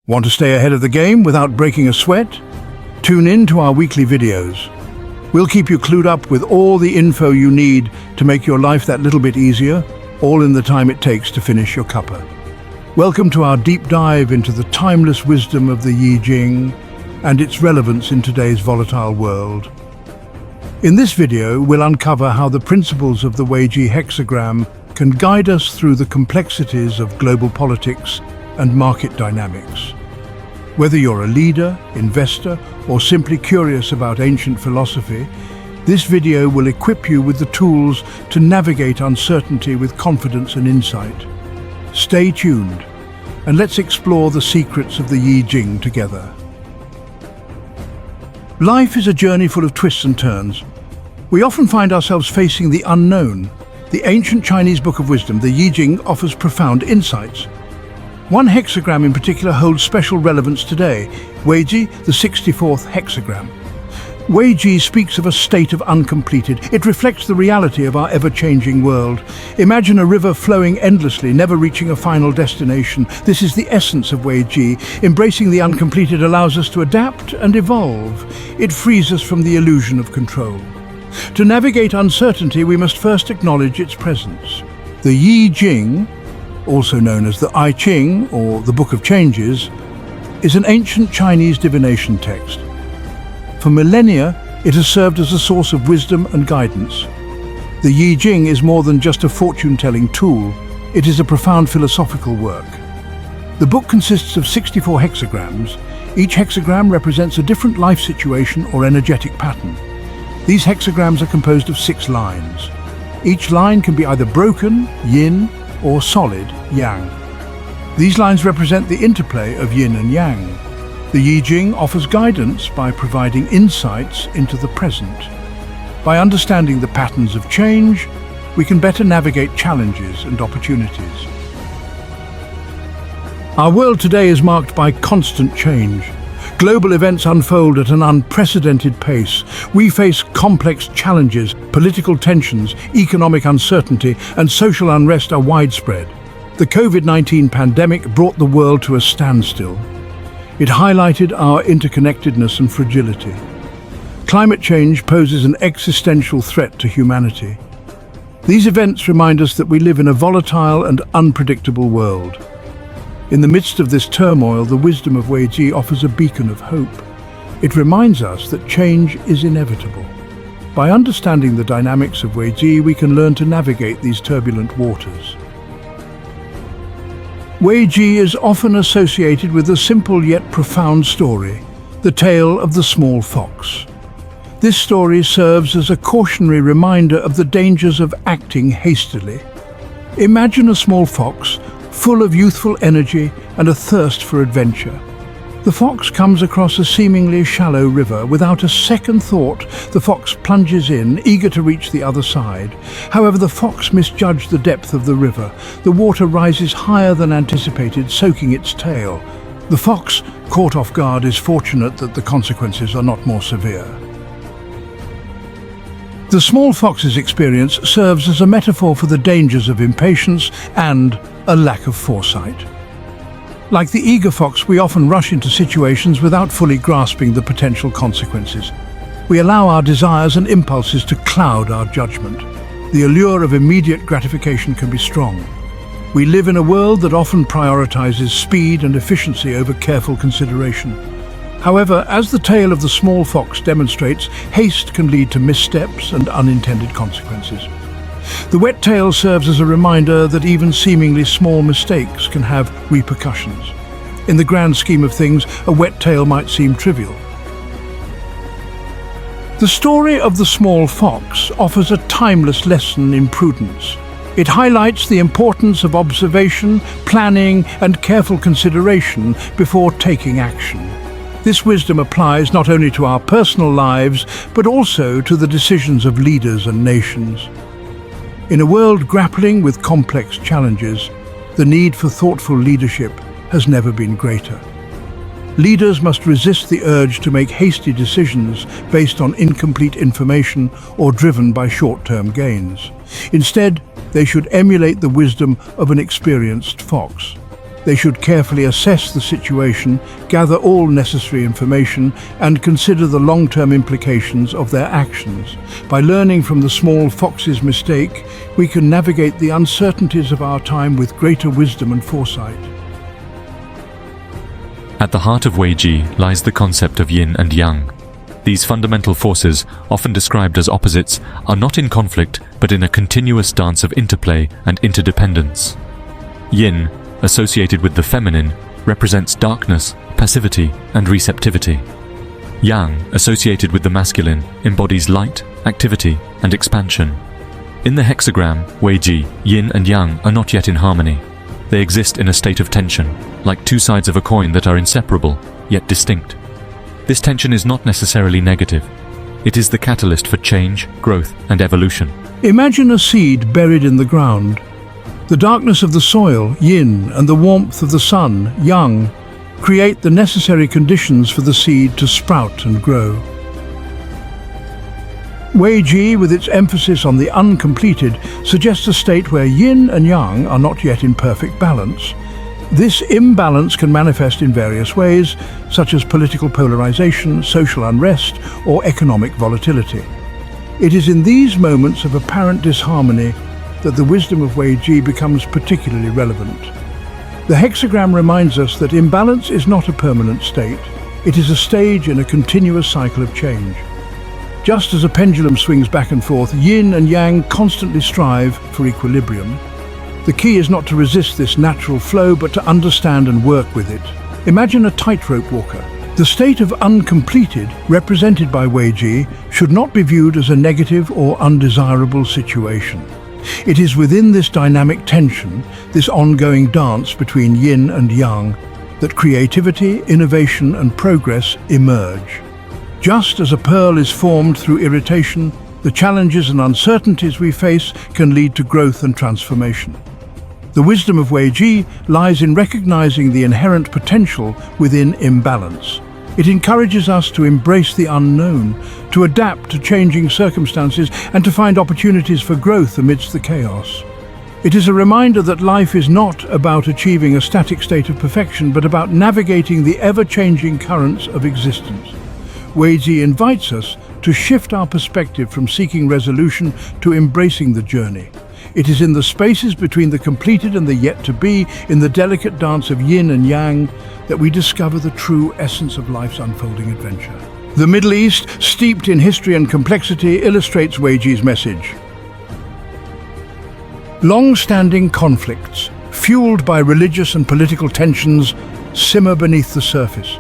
Want to stay ahead of the game without breaking a sweat? Tune in to our weekly videos. We'll keep you clued up with all the info you need to make your life that little bit easier, all in the time it takes to finish your cuppa. Welcome to our deep dive into the timeless wisdom of the Yi Jing and its relevance in today's volatile world. In this video, we'll uncover how the principles of the Wèi Jì hexagram can guide us through the complexities of global politics and market dynamics. Whether you're a leader, investor, or simply curious about ancient philosophy, this video will equip you with the tools to navigate uncertainty with confidence and insight. Stay tuned, and let's explore the secrets of the Yi Jing together. Life is a journey full of twists and turns. We often find ourselves facing the unknown. The ancient Chinese book of wisdom, the Yi Jing, offers profound insights. One hexagram in particular holds special relevance today, Wèi Jì, the 64th hexagram. Wèi Jì speaks of a state of uncompleted. It reflects the reality of our ever-changing world. Imagine a river flowing endlessly, never reaching a final destination. This is the essence of Wèi Jì. Embracing the uncompleted allows us to adapt and evolve. It frees us from the illusion of control. To navigate uncertainty, we must first acknowledge its presence. The Yi Jing, also known as the I Ching, or the Book of Changes, is an ancient Chinese divination text. For millennia, it has served as a source of wisdom and guidance. The Yi Jing is more than just a fortune-telling tool. It is a profound philosophical work. The book consists of 64 hexagrams. Each hexagram represents a different life situation or energetic pattern. These hexagrams are composed of 6 lines. Each line can be either broken, yin, or solid, yang. These lines represent the interplay of yin and yang. The Yi Jing offers guidance by providing insights into the present. By understanding the patterns of change, we can better navigate challenges and opportunities. Our world today is marked by constant change. Global events unfold at an unprecedented pace. We face complex challenges, political tensions, economic uncertainty, and social unrest are widespread. The COVID-19 pandemic brought the world to a standstill. It highlighted our interconnectedness and fragility. Climate change poses an existential threat to humanity. These events remind us that we live in a volatile and unpredictable world. In the midst of this turmoil, the wisdom of Wèi Jì offers a beacon of hope. It reminds us that change is inevitable. By understanding the dynamics of Wèi Jì, we can learn to navigate these turbulent waters. Wèi Jì is often associated with a simple yet profound story, the tale of the small fox. This story serves as a cautionary reminder of the dangers of acting hastily. Imagine a small fox, full of youthful energy and a thirst for adventure. The fox comes across a seemingly shallow river. Without a second thought, the fox plunges in, eager to reach the other side. However, the fox misjudged the depth of the river. The water rises higher than anticipated, soaking its tail. The fox, caught off guard, is fortunate that the consequences are not more severe. The small fox's experience serves as a metaphor for the dangers of impatience and a lack of foresight. Like the eager fox, we often rush into situations without fully grasping the potential consequences. We allow our desires and impulses to cloud our judgment. The allure of immediate gratification can be strong. We live in a world that often prioritizes speed and efficiency over careful consideration. However, as the tale of the small fox demonstrates, haste can lead to missteps and unintended consequences. The wet tail serves as a reminder that even seemingly small mistakes can have repercussions. In the grand scheme of things, a wet tail might seem trivial. The story of the small fox offers a timeless lesson in prudence. It highlights the importance of observation, planning, and careful consideration before taking action. This wisdom applies not only to our personal lives, but also to the decisions of leaders and nations. In a world grappling with complex challenges, the need for thoughtful leadership has never been greater. Leaders must resist the urge to make hasty decisions based on incomplete information or driven by short-term gains. Instead, they should emulate the wisdom of an experienced fox. They should carefully assess the situation, gather all necessary information, and consider the long-term implications of their actions. By learning from the small fox's mistake, we can navigate the uncertainties of our time with greater wisdom and foresight. At the heart of Wèi Jì lies the concept of yin and yang. These fundamental forces, often described as opposites, are not in conflict but in a continuous dance of interplay and interdependence. Yin, associated with the feminine, represents darkness, passivity, and receptivity. Yang, associated with the masculine, embodies light, activity, and expansion. In the hexagram, Wèi Jì, yin and yang are not yet in harmony. They exist in a state of tension, like two sides of a coin that are inseparable, yet distinct. This tension is not necessarily negative. It is the catalyst for change, growth, and evolution. Imagine a seed buried in the ground. The darkness of the soil, yin, and the warmth of the sun, yang, create the necessary conditions for the seed to sprout and grow. Wèi Jì, with its emphasis on the uncompleted, suggests a state where yin and yang are not yet in perfect balance. This imbalance can manifest in various ways, such as political polarization, social unrest, or economic volatility. It is in these moments of apparent disharmony that the wisdom of Wèi Jì becomes particularly relevant. The hexagram reminds us that imbalance is not a permanent state. It is a stage in a continuous cycle of change. Just as a pendulum swings back and forth, yin and yang constantly strive for equilibrium. The key is not to resist this natural flow, but to understand and work with it. Imagine a tightrope walker. The state of uncompleted, represented by Wèi Jì, should not be viewed as a negative or undesirable situation. It is within this dynamic tension, this ongoing dance between yin and yang, that creativity, innovation, and progress emerge. Just as a pearl is formed through irritation, the challenges and uncertainties we face can lead to growth and transformation. The wisdom of Wèi Jì lies in recognizing the inherent potential within imbalance. It encourages us to embrace the unknown, to adapt to changing circumstances, and to find opportunities for growth amidst the chaos. It is a reminder that life is not about achieving a static state of perfection, but about navigating the ever-changing currents of existence. Wèi Jì invites us to shift our perspective from seeking resolution to embracing the journey. It is in the spaces between the completed and the yet-to-be, in the delicate dance of yin and yang, that we discover the true essence of life's unfolding adventure. The Middle East, steeped in history and complexity, illustrates Wèi Jì's message. Long-standing conflicts, fueled by religious and political tensions, simmer beneath the surface.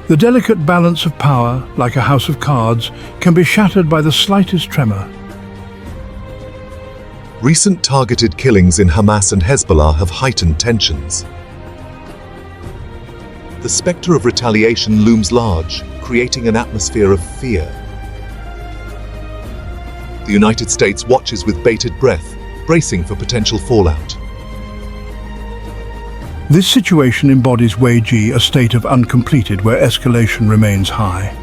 The delicate balance of power, like a house of cards, can be shattered by the slightest tremor. Recent targeted killings in Hamas and Hezbollah have heightened tensions. The spectre of retaliation looms large, creating an atmosphere of fear. The United States watches with bated breath, bracing for potential fallout. This situation embodies Wèi Jì, a state of uncompleted where escalation remains high.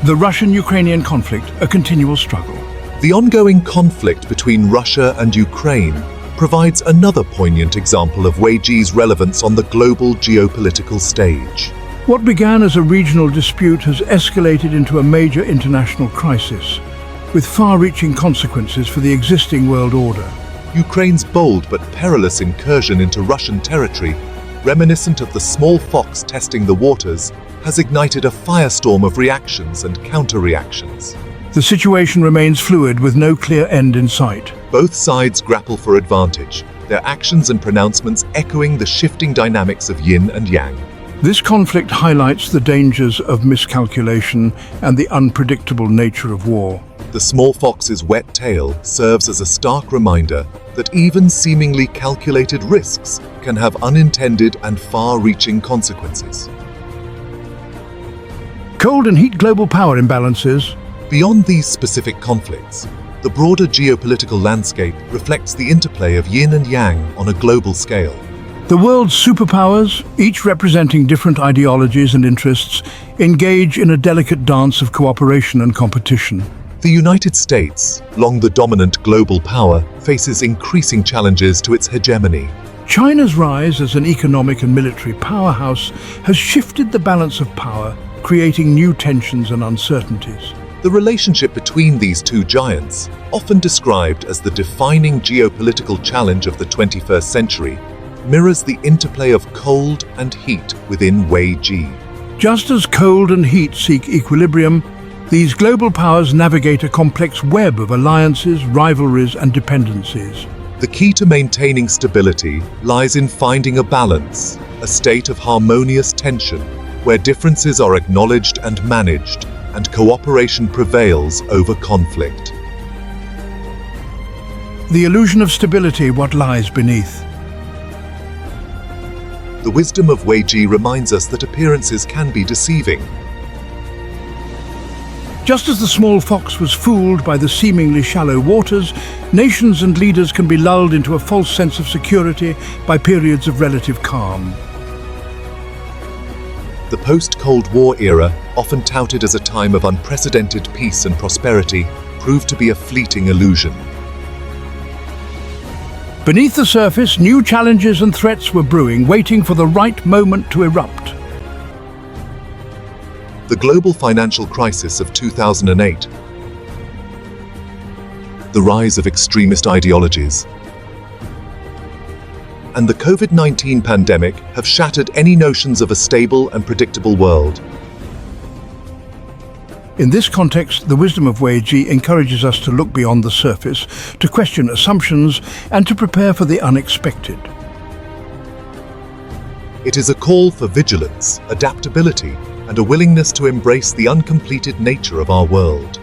The Russian-Ukrainian conflict, a continual struggle. The ongoing conflict between Russia and Ukraine provides another poignant example of Wèi Jì's relevance on the global geopolitical stage. What began as a regional dispute has escalated into a major international crisis, with far-reaching consequences for the existing world order. Ukraine's bold but perilous incursion into Russian territory, reminiscent of the small fox testing the waters, has ignited a firestorm of reactions and counter-reactions. The situation remains fluid with no clear end in sight. Both sides grapple for advantage, their actions and pronouncements echoing the shifting dynamics of yin and yang. This conflict highlights the dangers of miscalculation and the unpredictable nature of war. The small fox's wet tail serves as a stark reminder that even seemingly calculated risks can have unintended and far-reaching consequences. Cold and heat global power imbalances. Beyond these specific conflicts, the broader geopolitical landscape reflects the interplay of yin and yang on a global scale. The world's superpowers, each representing different ideologies and interests, engage in a delicate dance of cooperation and competition. The United States, long the dominant global power, faces increasing challenges to its hegemony. China's rise as an economic and military powerhouse has shifted the balance of power, creating new tensions and uncertainties. The relationship between these two giants, often described as the defining geopolitical challenge of the 21st century, mirrors the interplay of cold and heat within Wèi Jì. Just as cold and heat seek equilibrium, these global powers navigate a complex web of alliances, rivalries, and dependencies. The key to maintaining stability lies in finding a balance, a state of harmonious tension, where differences are acknowledged and managed, and cooperation prevails over conflict. The illusion of stability, what lies beneath? The wisdom of Wèi Jì reminds us that appearances can be deceiving. Just as the small fox was fooled by the seemingly shallow waters, nations and leaders can be lulled into a false sense of security by periods of relative calm. The post-Cold War era, often touted as a time of unprecedented peace and prosperity, proved to be a fleeting illusion. Beneath the surface, new challenges and threats were brewing, waiting for the right moment to erupt. The global financial crisis of 2008, the rise of extremist ideologies, and the COVID-19 pandemic have shattered any notions of a stable and predictable world. In this context, the wisdom of Wèi Jì encourages us to look beyond the surface, to question assumptions, and to prepare for the unexpected. It is a call for vigilance, adaptability, and a willingness to embrace the uncompleted nature of our world.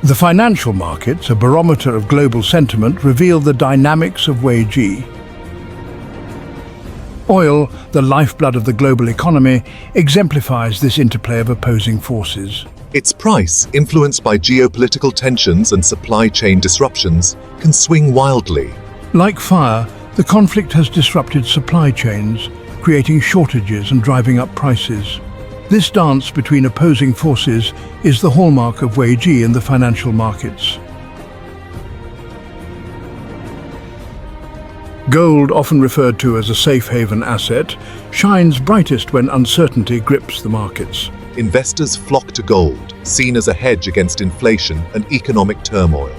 The financial markets, a barometer of global sentiment, reveal the dynamics of Wèi Jì. Oil, the lifeblood of the global economy, exemplifies this interplay of opposing forces. Its price, influenced by geopolitical tensions and supply chain disruptions, can swing wildly. Like fire, the conflict has disrupted supply chains, creating shortages and driving up prices. This dance between opposing forces is the hallmark of Wèi Jì in the financial markets. Gold, often referred to as a safe haven asset, shines brightest when uncertainty grips the markets. Investors flock to gold, seen as a hedge against inflation and economic turmoil.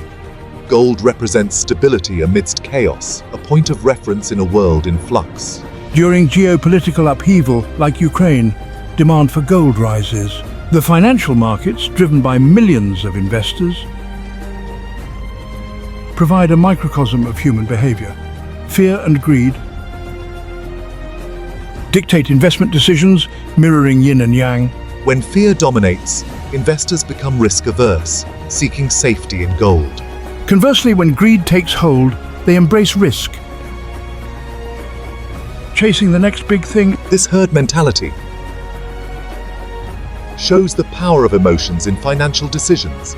Gold represents stability amidst chaos, a point of reference in a world in flux. During geopolitical upheaval, like Ukraine, demand for gold rises. The financial markets, driven by millions of investors, provide a microcosm of human behavior. Fear and greed dictate investment decisions, mirroring yin and yang. When fear dominates, investors become risk-averse, seeking safety in gold. Conversely, when greed takes hold, they embrace risk, chasing the next big thing. This herd mentality shows the power of emotions in financial decisions.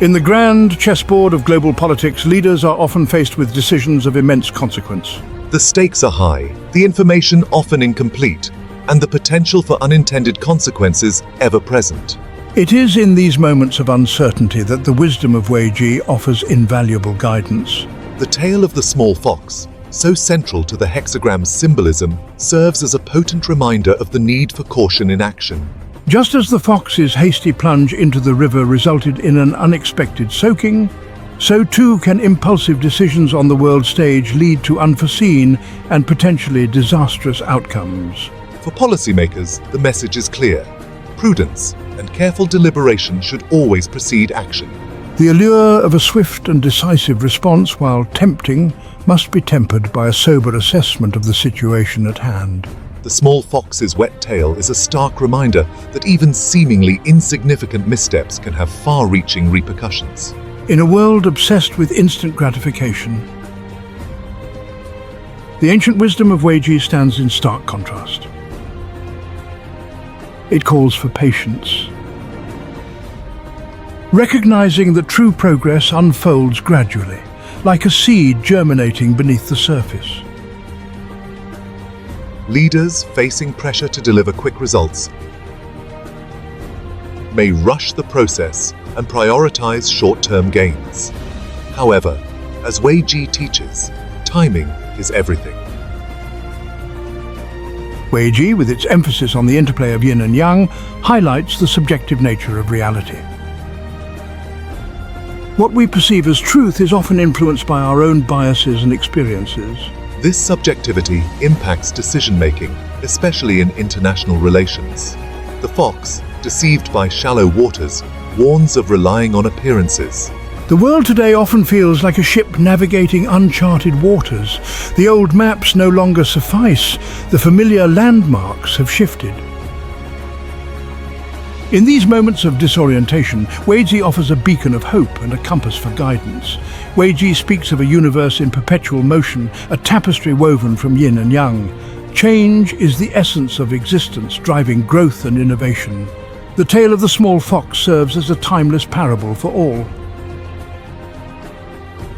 In the grand chessboard of global politics, leaders are often faced with decisions of immense consequence. The stakes are high, the information often incomplete, and the potential for unintended consequences ever present. It is in these moments of uncertainty that the wisdom of Wèi Jì offers invaluable guidance. The tale of the small fox, so central to the hexagram's symbolism, serves as a potent reminder of the need for caution in action. Just as the fox's hasty plunge into the river resulted in an unexpected soaking, so too can impulsive decisions on the world stage lead to unforeseen and potentially disastrous outcomes. For policymakers, the message is clear. Prudence and careful deliberation should always precede action. The allure of a swift and decisive response, while tempting, must be tempered by a sober assessment of the situation at hand. The small fox's wet tail is a stark reminder that even seemingly insignificant missteps can have far-reaching repercussions. In a world obsessed with instant gratification, the ancient wisdom of Wèi Jì stands in stark contrast. It calls for patience, recognizing that true progress unfolds gradually, like a seed germinating beneath the surface. Leaders facing pressure to deliver quick results may rush the process and prioritize short-term gains. However, as Wèi Jì teaches, timing is everything. Wèi Jì, with its emphasis on the interplay of yin and yang, highlights the subjective nature of reality. What we perceive as truth is often influenced by our own biases and experiences. This subjectivity impacts decision-making, especially in international relations. The fox, deceived by shallow waters, warns of relying on appearances. The world today often feels like a ship navigating uncharted waters. The old maps no longer suffice. The familiar landmarks have shifted. In these moments of disorientation, Wèi Jì offers a beacon of hope and a compass for guidance. Wèi Jì speaks of a universe in perpetual motion, a tapestry woven from yin and yang. Change is the essence of existence, driving growth and innovation. The tale of the small fox serves as a timeless parable for all.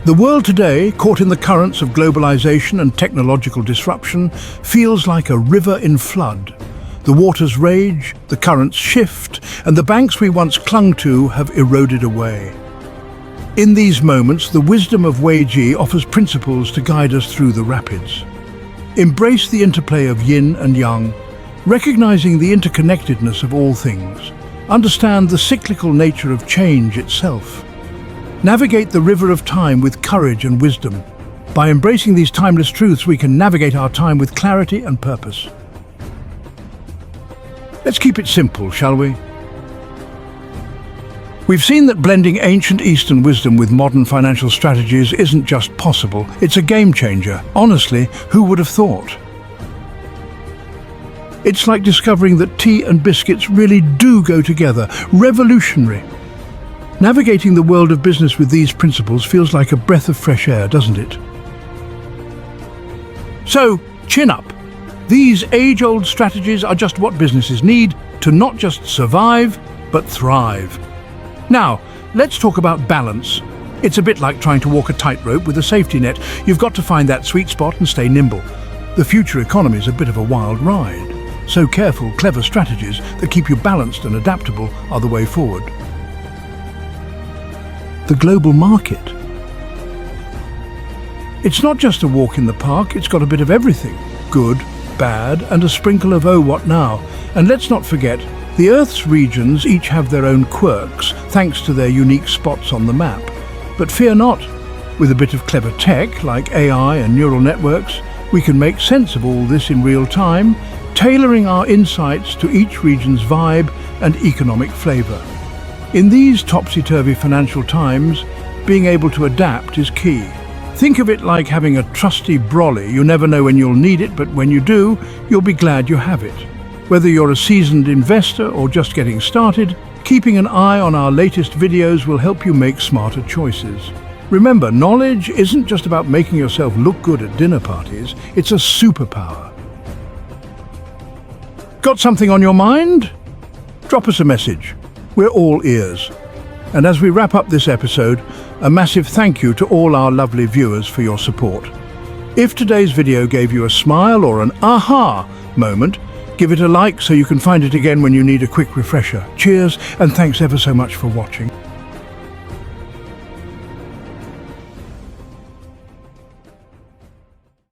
The world today, caught in the currents of globalization and technological disruption, feels like a river in flood. The waters rage, the currents shift, and the banks we once clung to have eroded away. In these moments, the wisdom of Wèi Jì offers principles to guide us through the rapids. Embrace the interplay of yin and yang, recognizing the interconnectedness of all things. Understand the cyclical nature of change itself. Navigate the river of time with courage and wisdom. By embracing these timeless truths, we can navigate our time with clarity and purpose. Let's keep it simple, shall we? We've seen that blending ancient Eastern wisdom with modern financial strategies isn't just possible, it's a game changer. Honestly, who would have thought? It's like discovering that tea and biscuits really do go together. Revolutionary. Navigating the world of business with these principles feels like a breath of fresh air, doesn't it? So, chin up. These age-old strategies are just what businesses need to not just survive, but thrive. Now, let's talk about balance. It's a bit like trying to walk a tightrope with a safety net. You've got to find that sweet spot and stay nimble. The future economy is a bit of a wild ride. So careful, clever strategies that keep you balanced and adaptable are the way forward. The global market. It's not just a walk in the park, it's got a bit of everything. Good, bad, and a sprinkle of oh what now. And let's not forget, the Earth's regions each have their own quirks, thanks to their unique spots on the map. But fear not, with a bit of clever tech like AI and neural networks, we can make sense of all this in real time, tailoring our insights to each region's vibe and economic flavor. In these topsy-turvy financial times, being able to adapt is key. Think of it like having a trusty brolly. You never know when you'll need it, but when you do, you'll be glad you have it. Whether you're a seasoned investor or just getting started, keeping an eye on our latest videos will help you make smarter choices. Remember, knowledge isn't just about making yourself look good at dinner parties, it's a superpower. Got something on your mind? Drop us a message. We're all ears. And as we wrap up this episode, a massive thank you to all our lovely viewers for your support. If today's video gave you a smile or an aha moment, give it a like so you can find it again when you need a quick refresher. Cheers, and thanks ever so much for watching.